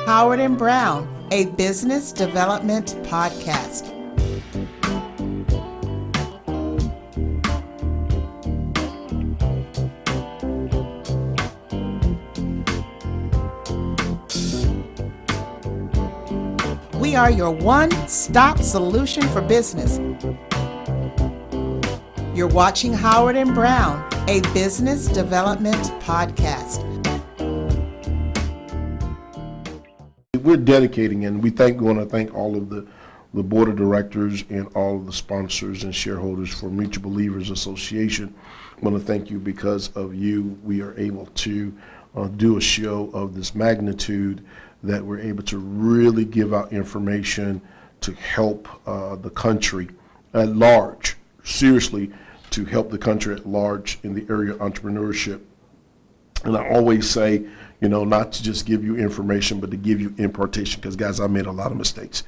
Howard and Brown, a business development podcast. We are your one-stop solution for business. You're watching Howard and Brown, a business development podcast. We're dedicating, and we want to thank all of the board of directors and all of the sponsors and shareholders for Mutual Believers Association. I want to thank you. Because of you, we are able to do a show of this magnitude, that we're able to really give out information to help the country at large, seriously, to help the country at large in the area of entrepreneurship. And I always say, not to just give you information, but to give you impartation, because guys, I made a lot of mistakes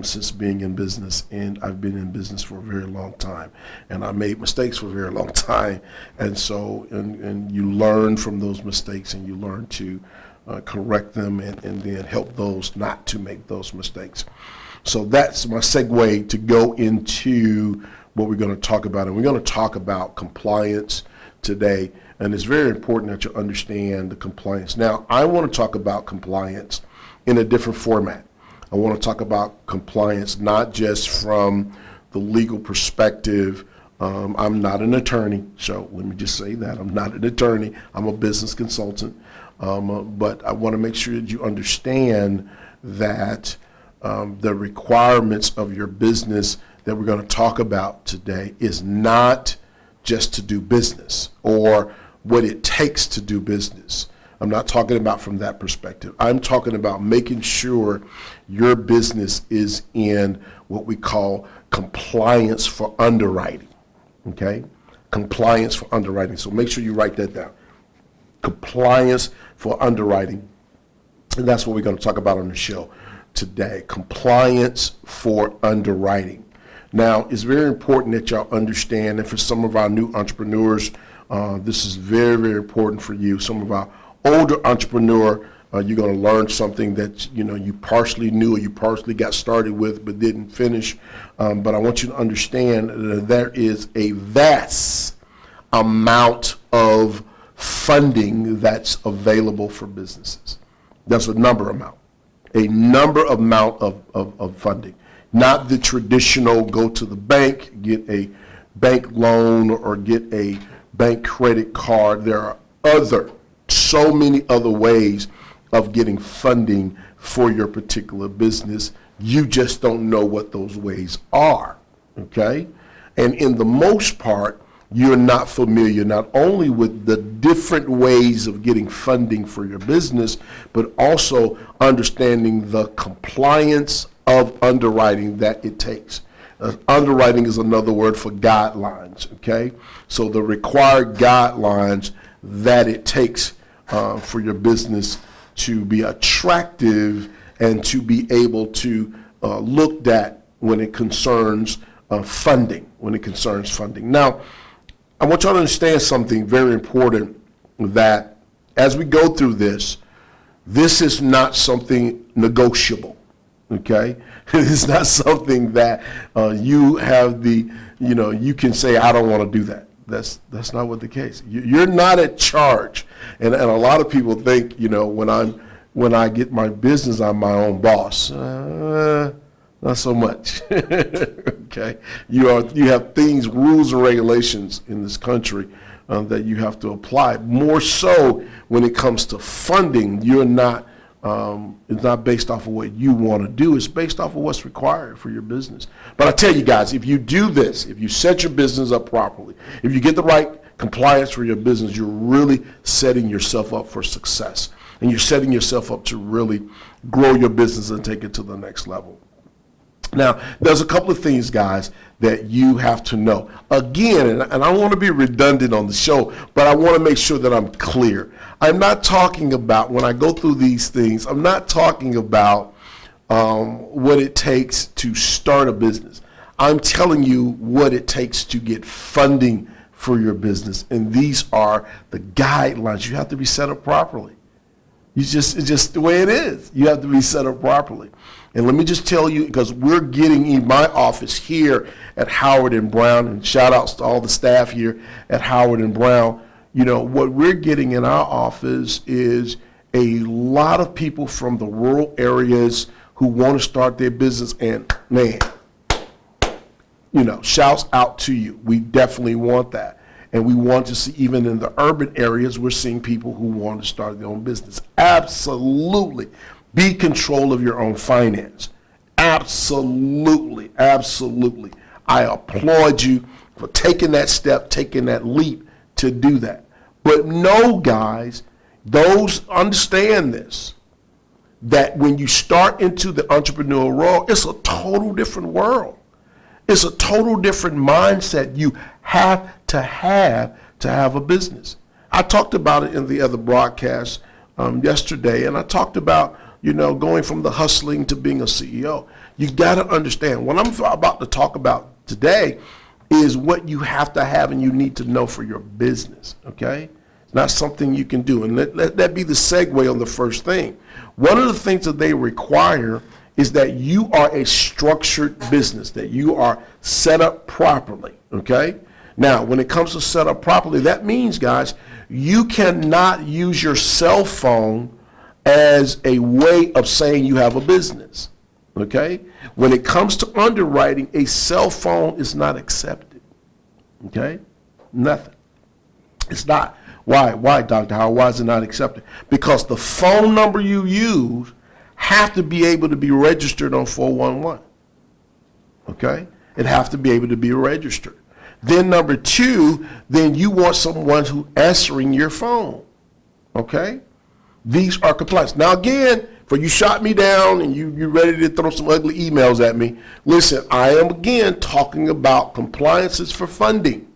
since being in business, and I've been in business for a very long time, and I made mistakes for a very long time. And so, and you learn from those mistakes, and you learn to correct them, and then help those not to make those mistakes. So that's my segue to go into what we're going to talk about. And we're going to talk about compliance today. And it's very important that you understand the compliance. Now, I want to talk about compliance in a different format. I want to talk about compliance not just from the legal perspective. I'm not an attorney, so let me just say that. I'm not an attorney. I'm a business consultant. But I want to make sure that you understand that the requirements of your business that we're going to talk about today is not just to do business or what it takes to do business. I'm not talking about from that perspective. I'm talking about making sure your business is in what we call compliance for underwriting, okay? Compliance for underwriting. So make sure you write that down. Compliance for underwriting. And that's what we're going to talk about on the show today. Compliance for underwriting. Now, it's very important that y'all understand, and for some of our new entrepreneurs, this is very, very important for you. Some of our older entrepreneur, you're going to learn something that you partially knew or you partially got started with but didn't finish. But I want you to understand that there is a vast amount of funding that's available for businesses. That's a number amount of funding. Not the traditional go to the bank, get a bank loan or get a bank credit card. There are so many other ways of getting funding for your particular business. You just don't know what those ways are, okay? And in the most part, you're not familiar not only with the different ways of getting funding for your business, but also understanding the compliance of underwriting that it takes. Underwriting is another word for guidelines, okay? So the required guidelines that it takes for your business to be attractive and to be able to looked at when it concerns funding, Now, I want you to understand something very important, that as we go through this is not something negotiable, okay? It's not something that you have you can say, I don't want to do that. That's not what the case. You're not at charge. And a lot of people think, when I get my business, I'm my own boss. Not so much. Okay, you have things, rules and regulations in this country that you have to apply. More so when it comes to funding, you're not. It's not based off of what you want to do. It's based off of what's required for your business. But I tell you guys, if you do this, if you set your business up properly, if you get the right compliance for your business, you're really setting yourself up for success, and you're setting yourself up to really grow your business and take it to the next level. Now, there's a couple of things, guys, that you have to know. Again, and I want to be redundant on the show, but I want to make sure that I'm clear. I'm not talking about, when I go through these things, I'm not talking about what it takes to start a business. I'm telling you what it takes to get funding for your business. And these are the guidelines. You have to be set up properly. It's just the way it is. You have to be set up properly. And let me just tell you, because we're getting in my office here at Howard and Brown, and shout outs to all the staff here at Howard and Brown, what we're getting in our office is a lot of people from the rural areas who want to start their business, and man, shouts out to you. We definitely want that. And we want to see, even in the urban areas, we're seeing people who want to start their own business. Absolutely. Be control of your own finance. Absolutely. Absolutely. I applaud you for taking that step, taking that leap to do that. But no, guys, those understand this, that when you start into the entrepreneurial world, it's a total different world. It's a total different mindset you have to have a business. I talked about it in the other broadcast yesterday, and I talked about, going from the hustling to being a CEO. You got to understand, what I'm about to talk about today is what you have to have and you need to know for your business, okay? It's not something you can do. And let that be the segue on the first thing. One of the things that they require is that you are a structured business, that you are set up properly, okay? Now, when it comes to set up properly, that means, guys, you cannot use your cell phone as a way of saying you have a business, okay? When it comes to underwriting, a cell phone is not accepted, okay? Nothing. It's not. Why, Dr. Howard? Why is it not accepted? Because the phone number you use have to be able to be registered on 411, okay? It have to be able to be registered. Then number two, then you want someone who answering your phone, okay? These are compliance. Now again, for you shot me down and you ready to throw some ugly emails at me, listen, I am again talking about compliances for funding,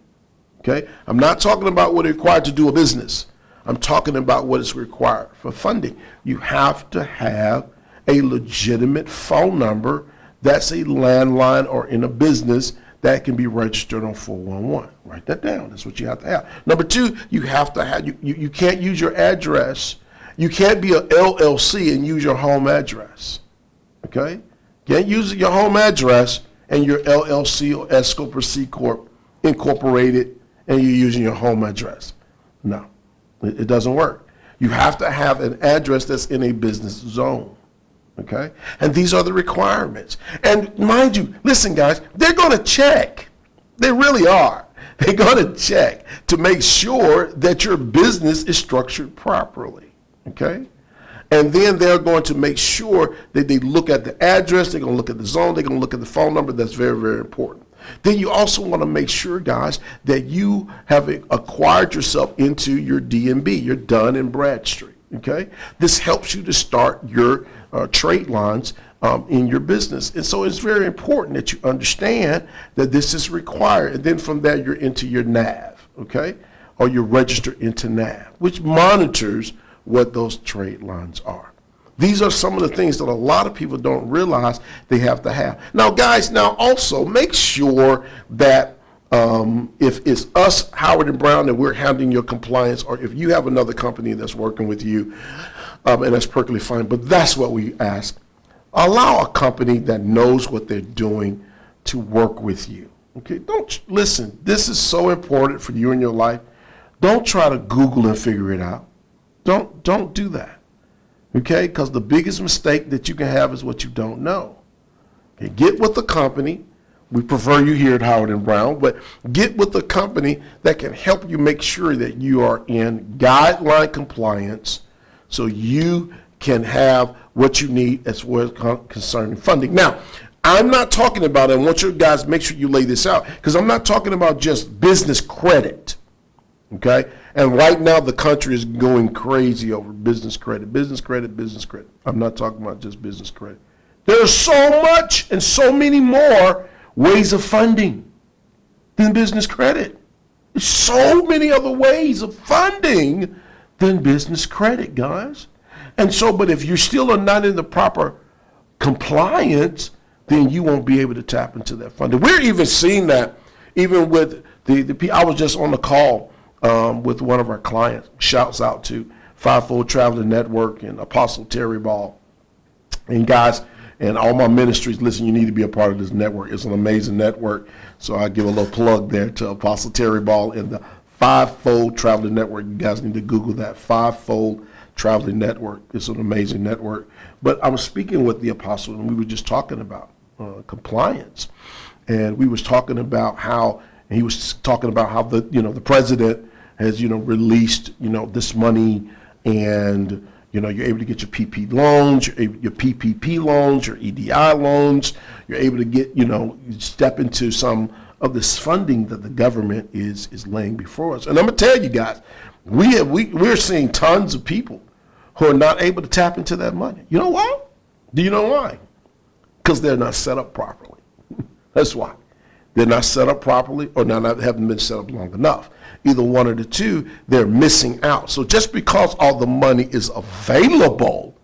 okay? I'm not talking about what is required to do a business. I'm talking about what is required for funding. You have to have a legitimate phone number that's a landline or in a business that can be registered on 411. Write that down. That's what you have to have. Number two, you have to have, you can't use your address. You can't be an LLC and use your home address. Okay? Can't use your home address and your LLC or S Corp or C Corp incorporated and you're using your home address. No, it doesn't work. You have to have an address that's in a business zone. Okay? And these are the requirements. And mind you, listen guys, they're going to check. They really are. They're going to check to make sure that your business is structured properly. Okay? And then they're going to make sure that they look at the address, they're going to look at the zone, they're going to look at the phone number. That's very, very important. Then you also want to make sure, guys, that you have acquired yourself into your DNB, your Dun & Bradstreet. Okay? This helps you to start your trade lines in your business. And so it's very important that you understand that this is required. And then from there, you're into your NAV, okay? Or you're registered into NAV, which monitors what those trade lines are. These are some of the things that a lot of people don't realize they have to have. Now, guys, now also make sure that if it's us, Howard and Brown, that we're handling your compliance, or if you have another company that's working with you, and that's perfectly fine, but that's what we ask. Allow a company that knows what they're doing to work with you. Okay, listen, this is so important for you in your life. Don't try to Google and figure it out. Don't do that. Okay, because the biggest mistake that you can have is what you don't know. Okay, get with the company. We prefer you here at Howard and Brown, but get with a company that can help you make sure that you are in guideline compliance so you can have what you need as well as concerning funding. Now, I'm not talking about, and I want you guys to make sure you lay this out, because I'm not talking about just business credit, okay? And right now the country is going crazy over business credit, business credit, business credit. I'm not talking about just business credit. There's so much and so many more ways of funding than business credit. There's so many other ways of funding than business credit, guys. And so, but if you still are not in the proper compliance, then you won't be able to tap into that funding. We're even seeing that even with I was just on the call with one of our clients, shouts out to Fivefold Traveler Network and Apostle Terry Ball. And guys, and all my ministries, listen, you need to be a part of this network. It's an amazing network. So I give a little plug there to Apostle Terry Ball and the Fivefold Traveler Network. You guys need to Google that, Fivefold Traveler Network. It's an amazing network. But I was speaking with the apostle, and we were just talking about compliance. And we was talking about how, and he was talking about how the president has, released, this money, and you're able to get your PP loans, your PPP loans, your EDI loans. You're able to get, step into some of this funding that the government is laying before us. And I'm gonna tell you guys, we're seeing tons of people who are not able to tap into that money. You know why? Do you know why? Because they're not set up properly. That's why. They're not set up properly, or haven't been set up long enough. Either one of the two, they're missing out. So just because all the money is available,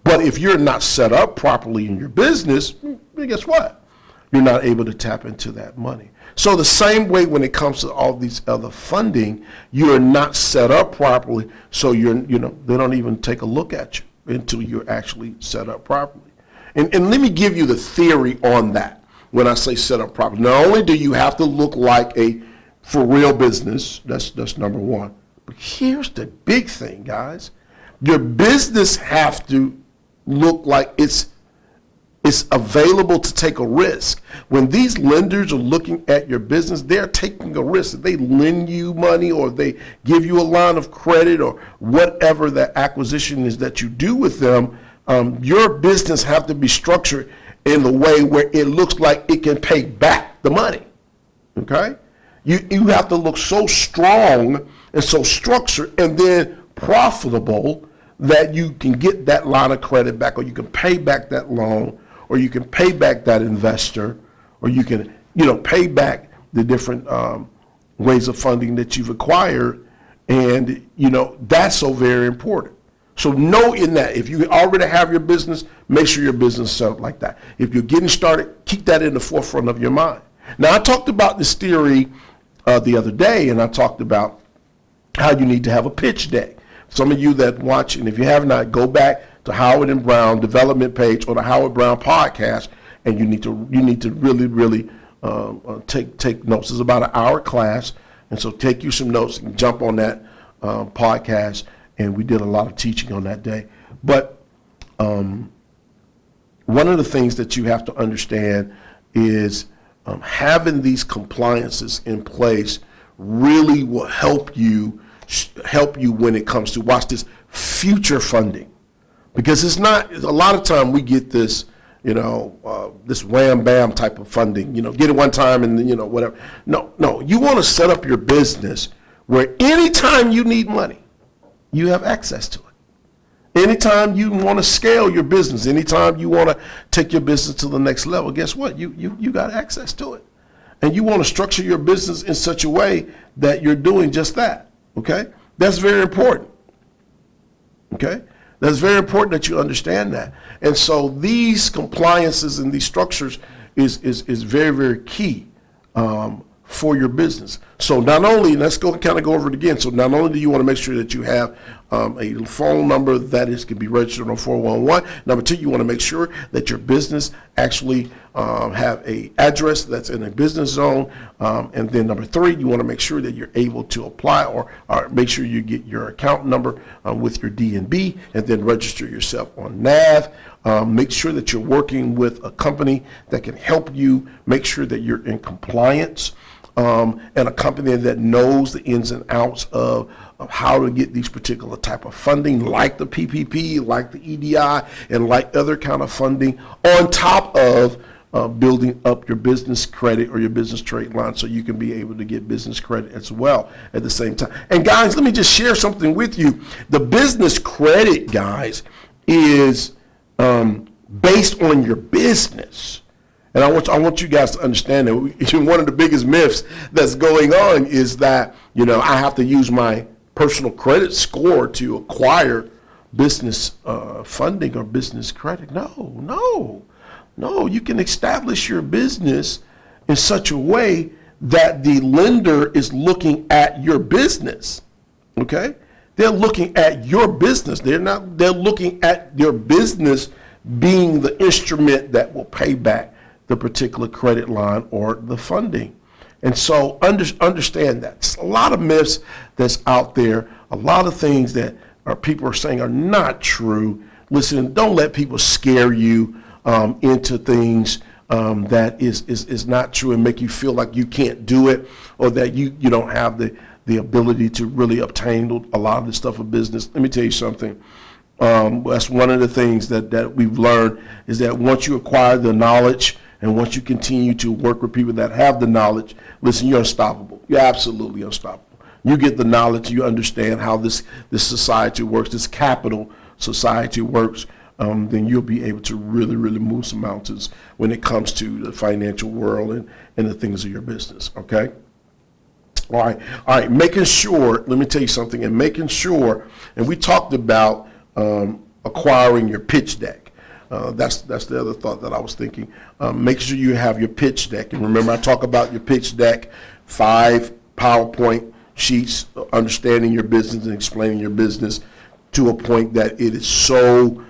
but if you're not set up properly in your business, guess what? You're not able to tap into that money. So the same way when it comes to all these other funding, you are not set up properly, so they don't even take a look at you until you're actually set up properly. And let me give you the theory on that. When I say set up properly, not only do you have to look like a for real business, that's number one, but here's the big thing, guys. Your business have to look like it's available to take a risk. When these lenders are looking at your business, they're taking a risk. If they lend you money or they give you a line of credit or whatever that acquisition is that you do with them, your business have to be structured in the way where it looks like it can pay back the money, okay? You have to look so strong and so structured and then profitable that you can get that line of credit back, or you can pay back that loan, or you can pay back that investor, or you can, pay back the different ways of funding that you've acquired. And, that's so very important. So know in that, if you already have your business, make sure your business is set up like that. If you're getting started, keep that in the forefront of your mind. Now, I talked about this theory the other day, and I talked about how you need to have a pitch deck. Some of you that watch, and if you have not, go back to Howard and Brown development page or the Howard Brown podcast, and you need to really take notes. It's about an hour class, and so take you some notes and jump on that podcast. And we did a lot of teaching on that day. But one of the things that you have to understand is having these compliances in place really will help you when it comes to, watch this, future funding. Because it's not, a lot of time we get this, this wham bam type of funding, get it one time and then, whatever. No, you want to set up your business where anytime you need money, you have access to it. Anytime you want to scale your business, anytime you want to take your business to the next level, guess what? You got access to it. And you want to structure your business in such a way that you're doing just that, okay? That's very important, okay? That's very important that you understand that. And so these compliances and these structures is very, very key for your business. So not only, let's go over it again. So not only do you want to make sure that you have a phone number that can be registered on 411. Number two, you want to make sure that your business actually have a address that's in a business zone. And then number three, you want to make sure that you're able to apply or make sure you get your account number with your DNB, and then register yourself on NAV. Make sure that you're working with a company that can help you make sure that you're in compliance. And a company that knows the ins and outs of how to get these particular type of funding, like the PPP, like the EDI, and like other kind of funding, on top of building up your business credit or your business trade line, so you can be able to get business credit as well at the same time. And guys, let me just share something with you. The business credit, guys, is based on your business. And I want you guys to understand that one of the biggest myths that's going on is that, I have to use my personal credit score to acquire business funding or business credit. No. You can establish your business in such a way that the lender is looking at your business, okay? They're looking at your business. They're looking at your business being the instrument that will pay back the particular credit line or the funding. And so understand that. It's a lot of myths that's out there, a lot of things that people are saying are not true. Listen, don't let people scare you into things that is not true and make you feel like you can't do it, or that you don't have the ability to really obtain a lot of the stuff of business. Let me tell you something. That's one of the things that we've learned, is that once you acquire the knowledge and once you continue to work with people that have the knowledge, listen, you're unstoppable. You're absolutely unstoppable. You get the knowledge, you understand how this society works, this capital society works, then you'll be able to really, really move some mountains when it comes to the financial world and the things of your business, okay? All right, making sure, let me tell you something, and making sure, and we talked about acquiring your pitch deck. That's the other thought that I was thinking. Make sure you have your pitch deck. And remember, I talk about your pitch deck, 5 PowerPoint sheets, understanding your business and explaining your business to a point that it is so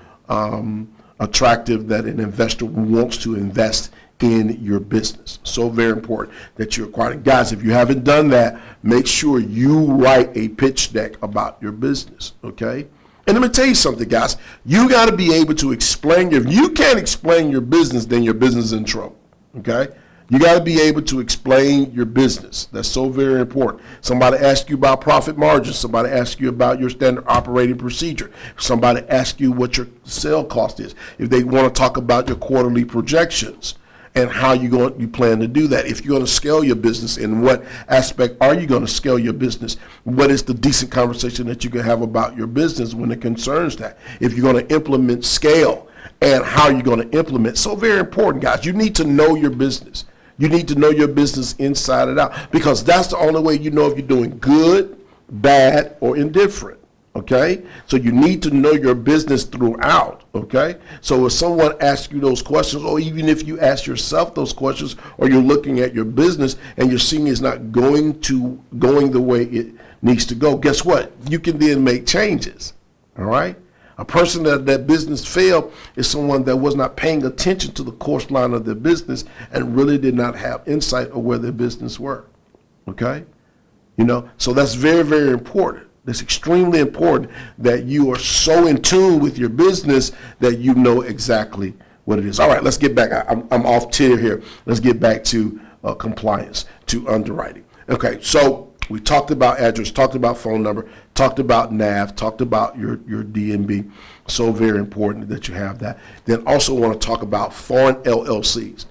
attractive that an investor wants to invest in your business. So very important that you acquire. Guys, if you haven't done that, make sure you write a pitch deck about your business, okay? And let me tell you something, guys. You got to be able to explain if you can't explain your business, then your business is in trouble, okay? You got to be able to explain your business. That's so very important. Somebody asks you about profit margins. Somebody asks you about your standard operating procedure. Somebody asks you what your sale cost is. If they want to talk about your quarterly projections and how you plan to do that. If you're going to scale your business, in what aspect are you going to scale your business? What is the decent conversation that you can have about your business when it concerns that? If you're going to implement scale, and how you're going to implement. So very important, guys. You need to know your business. You need to know your business inside and out, because that's the only way you know if you're doing good, bad, or indifferent, okay? So you need to know your business throughout, okay? So if someone asks you those questions, or even if you ask yourself those questions, or you're looking at your business and you're seeing it's not going the way it needs to go, guess what? You can then make changes, all right? A person that business failed is someone that was not paying attention to the course line of their business and really did not have insight of where their business were, okay? So that's very, very important. It's extremely important that you are so in tune with your business that you know exactly what it is. All right, let's get back. I'm off tier here. Let's get back to compliance, to underwriting. Okay, so we talked about address, talked about phone number, talked about NAV, talked about your DNB. So very important that you have that. Then also want to talk about foreign LLCs.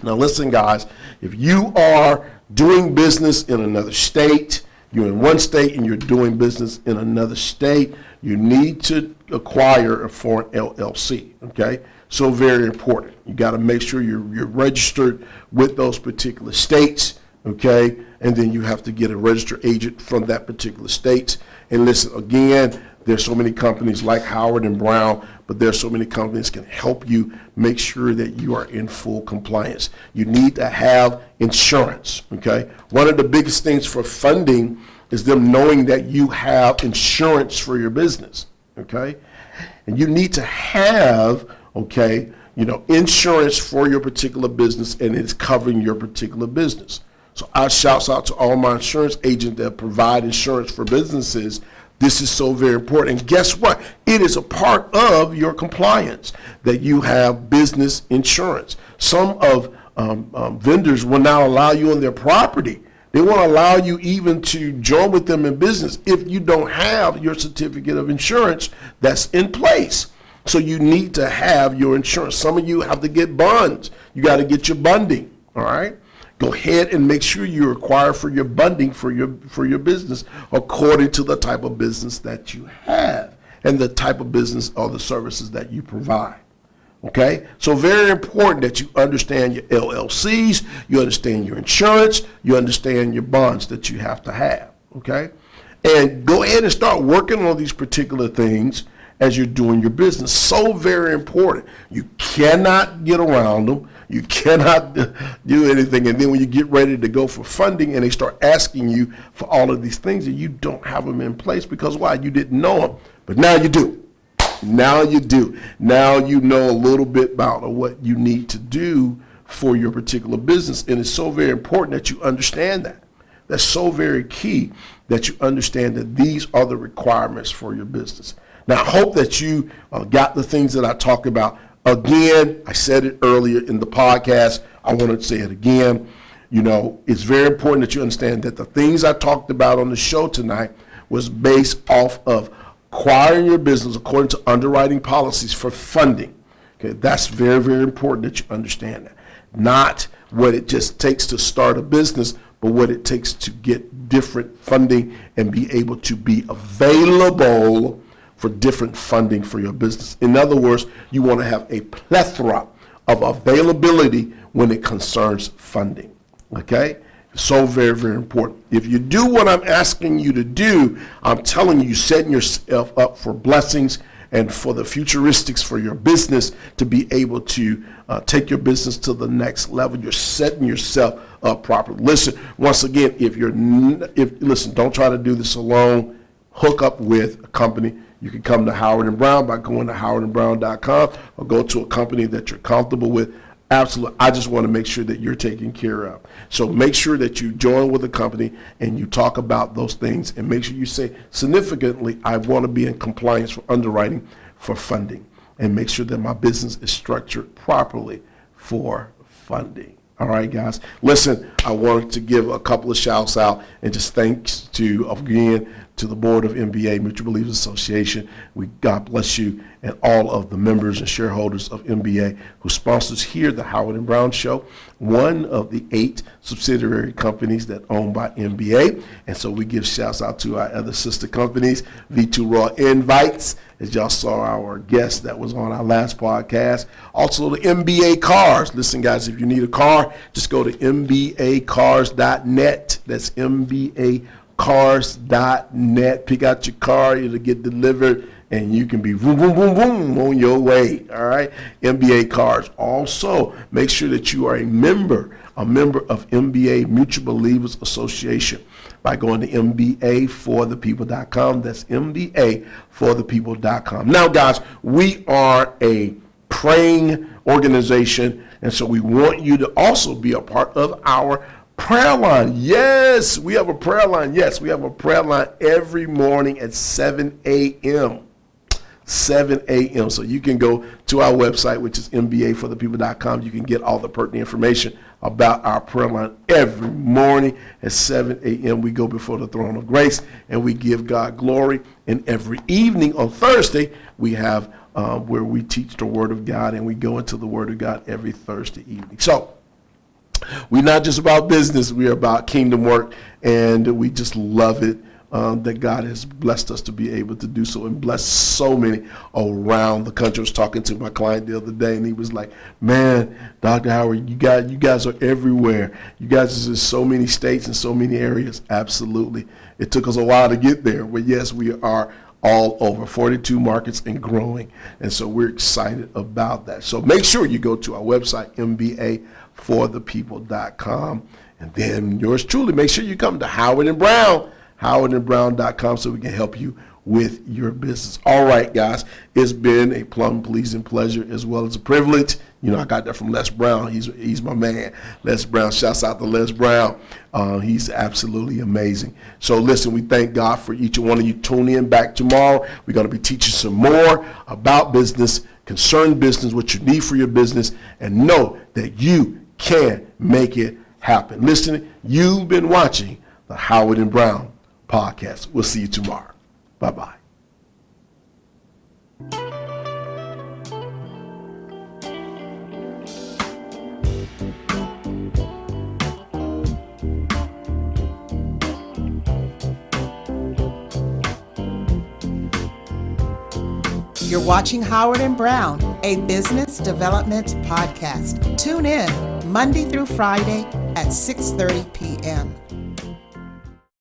Now listen, guys, if you are doing business in another state, you're in one state and you're doing business in another state, you need to acquire a foreign LLC, okay? So very important. You got to make sure you're registered with those particular states, okay? And then you have to get a registered agent from that particular state. And listen, again, there's so many companies like Howard and Brown, but there's so many companies can help you make sure that you are in full compliance. You need to have insurance, okay? One of the biggest things for funding is them knowing that you have insurance for your business, okay? And you need to have, okay, insurance for your particular business, and it's covering your particular business. So I shouts out to all my insurance agents that provide insurance for businesses. This is so very important. And guess what? It is a part of your compliance that you have business insurance. Some of vendors will not allow you on their property. They won't allow you even to join with them in business if you don't have your certificate of insurance that's in place. So you need to have your insurance. Some of you have to get bonds. You got to get your bonding, all right? Go ahead and make sure you acquire for your bonding for your business according to the type of business that you have and the type of business or the services that you provide. Okay? So very important that you understand your LLCs, you understand your insurance, you understand your bonds that you have to have. Okay? And go ahead and start working on these particular things as you're doing your business. So very important. You cannot get around them. You cannot do anything. And then when you get ready to go for funding and they start asking you for all of these things and you don't have them in place because why? You didn't know them. But now you do. Now you do. Now you know a little bit about what you need to do for your particular business. And it's so very important that you understand that. That's so very key that you understand that these are the requirements for your business. Now, I hope that you got the things that I talked about. Again, I said it earlier in the podcast. I want to say it again. You know, it's very important that you understand that the things I talked about on the show tonight was based off of acquiring your business according to underwriting policies for funding. Okay, that's very, very important that you understand that. Not what it just takes to start a business, but what it takes to get different funding and be able to be available for different funding for your business. In other words, you want to have a plethora of availability when it concerns funding. Okay? So very, very important. If you do what I'm asking you to do, I'm telling you, you're setting yourself up for blessings and for the futuristics for your business to be able to take your business to the next level. You're setting yourself up properly. Listen, once again, listen, don't try to do this alone. Hook up with a company. You can come to Howard & Brown by going to howardandbrown.com or go to a company that you're comfortable with. Absolutely. I just want to make sure that you're taken care of. So make sure that you join with a company and you talk about those things and make sure you say significantly, I want to be in compliance for underwriting for funding, and make sure that my business is structured properly for funding. All right, guys. Listen, I wanted to give a couple of shouts out and just thanks again to the board of MBA Mutual Believers Association. God bless you and all of the members and shareholders of MBA who sponsors here the Howard & Brown Show, one of the 8 subsidiary companies that owned by MBA. And so we give shouts out to our other sister companies, V2 Raw Invites, as y'all saw our guest that was on our last podcast. Also the MBA Cars. Listen, guys, if you need a car, just go to mbacars.net. That's mbacars.net. Pick out your car, it'll get delivered, and you can be boom, boom, boom, boom on your way. All right, MBA Cars. Also, make sure that you are a member of MBA Mutual Believers Association by going to mbaforthepeople.com. That's mbaforthepeople.com. Now, guys, we are a praying organization, and so we want you to also be a part of our prayer line. Yes, we have a prayer line. Yes, we have a prayer line every morning at 7 a.m. 7 a.m. So you can go to our website, which is mbaforthepeople.com. You can get all the pertinent information about our prayer line every morning at 7 a.m. We go before the throne of grace and we give God glory. And every evening on Thursday, we have where we teach the Word of God, and we go into the Word of God every Thursday evening. So we're not just about business, we're about kingdom work, and we just love it that God has blessed us to be able to do so and bless so many around the country. I was talking to my client the other day, and he was like, man, Dr. Howard, you guys are everywhere. You guys are in so many states and so many areas. Absolutely. It took us a while to get there, but yes, we are all over 42 markets and growing, and so we're excited about that. So make sure you go to our website, mbaforthepeople.com, and then yours truly, make sure you come to Howard & Brown, howardandbrown.com, so we can help you with your business. All right, guys, it's been a plum pleasing pleasure as well as a privilege. You know, I got that from Les Brown. He's my man. Les Brown, shouts out to Les Brown. He's absolutely amazing. So listen, we thank God for each one of you. Tune in back tomorrow. We're going to be teaching some more about business, concerned business, what you need for your business, and know that you can make it happen. Listen, you've been watching the Howard & Brown podcast. We'll see you tomorrow. Bye-bye. You're watching Howard & Brown, a business development podcast. Tune in Monday through Friday at 6:30 p.m.